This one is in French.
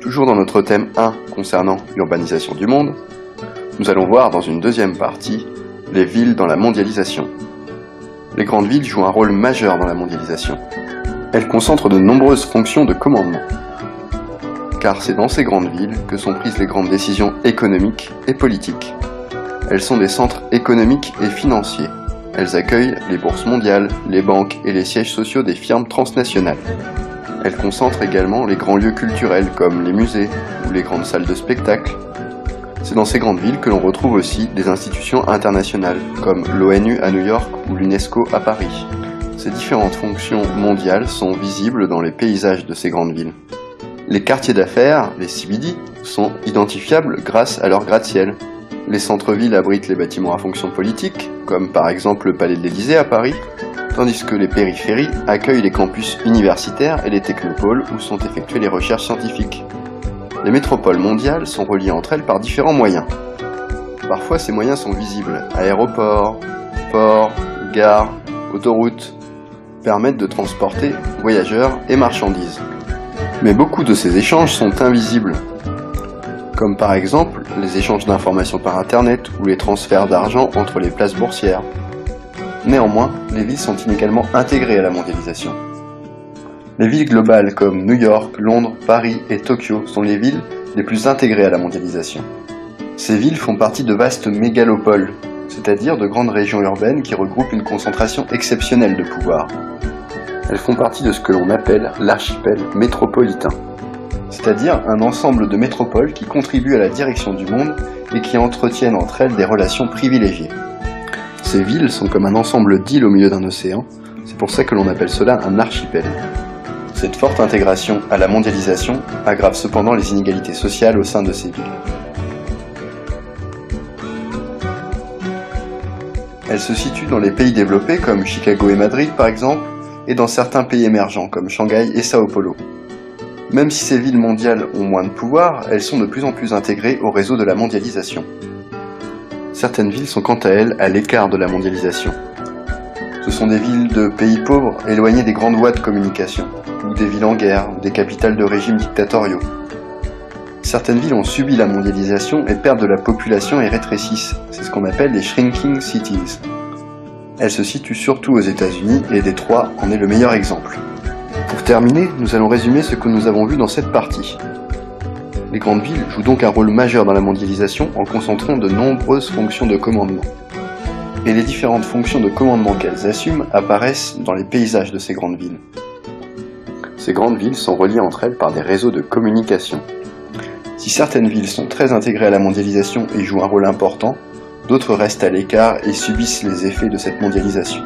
Toujours dans notre thème 1 concernant l'urbanisation du monde, nous allons voir dans une deuxième partie les villes dans la mondialisation. Les grandes villes jouent un rôle majeur dans la mondialisation. Elles concentrent de nombreuses fonctions de commandement. Car c'est dans ces grandes villes que sont prises les grandes décisions économiques et politiques. Elles sont des centres économiques et financiers. Elles accueillent les bourses mondiales, les banques et les sièges sociaux des firmes transnationales. Elles concentrent également les grands lieux culturels comme les musées ou les grandes salles de spectacle. C'est dans ces grandes villes que l'on retrouve aussi des institutions internationales comme l'ONU à New York ou l'UNESCO à Paris. Ces différentes fonctions mondiales sont visibles dans les paysages de ces grandes villes. Les quartiers d'affaires, les CBD, sont identifiables grâce à leur gratte-ciel. Les centres-villes abritent les bâtiments à fonction politique, comme par exemple le Palais de l'Élysée à Paris, tandis que les périphéries accueillent les campus universitaires et les technopoles où sont effectuées les recherches scientifiques. Les métropoles mondiales sont reliées entre elles par différents moyens. Parfois ces moyens sont visibles, aéroports, ports, gares, autoroutes, permettent de transporter voyageurs et marchandises. Mais beaucoup de ces échanges sont invisibles, comme par exemple les échanges d'informations par internet ou les transferts d'argent entre les places boursières. Néanmoins, les villes sont inégalement intégrées à la mondialisation. Les villes globales comme New York, Londres, Paris et Tokyo sont les villes les plus intégrées à la mondialisation. Ces villes font partie de vastes mégalopoles, c'est-à-dire de grandes régions urbaines qui regroupent une concentration exceptionnelle de pouvoir. Elles font partie de ce que l'on appelle l'archipel métropolitain, c'est-à-dire un ensemble de métropoles qui contribuent à la direction du monde et qui entretiennent entre elles des relations privilégiées. Ces villes sont comme un ensemble d'îles au milieu d'un océan, c'est pour ça que l'on appelle cela un archipel. Cette forte intégration à la mondialisation aggrave cependant les inégalités sociales au sein de ces villes. Elles se situent dans les pays développés comme Chicago et Madrid par exemple, et dans certains pays émergents comme Shanghai et Sao Paulo. Même si ces villes mondiales ont moins de pouvoir, elles sont de plus en plus intégrées au réseau de la mondialisation. Certaines villes sont quant à elles à l'écart de la mondialisation. Ce sont des villes de pays pauvres éloignées des grandes voies de communication, ou des villes en guerre, ou des capitales de régimes dictatoriaux. Certaines villes ont subi la mondialisation et perdent de la population et rétrécissent, c'est ce qu'on appelle les shrinking cities. Elles se situent surtout aux États-Unis et Détroit en est le meilleur exemple. Pour terminer, nous allons résumer ce que nous avons vu dans cette partie. Les grandes villes jouent donc un rôle majeur dans la mondialisation en concentrant de nombreuses fonctions de commandement. Et les différentes fonctions de commandement qu'elles assument apparaissent dans les paysages de ces grandes villes. Ces grandes villes sont reliées entre elles par des réseaux de communication. Si certaines villes sont très intégrées à la mondialisation et jouent un rôle important, d'autres restent à l'écart et subissent les effets de cette mondialisation.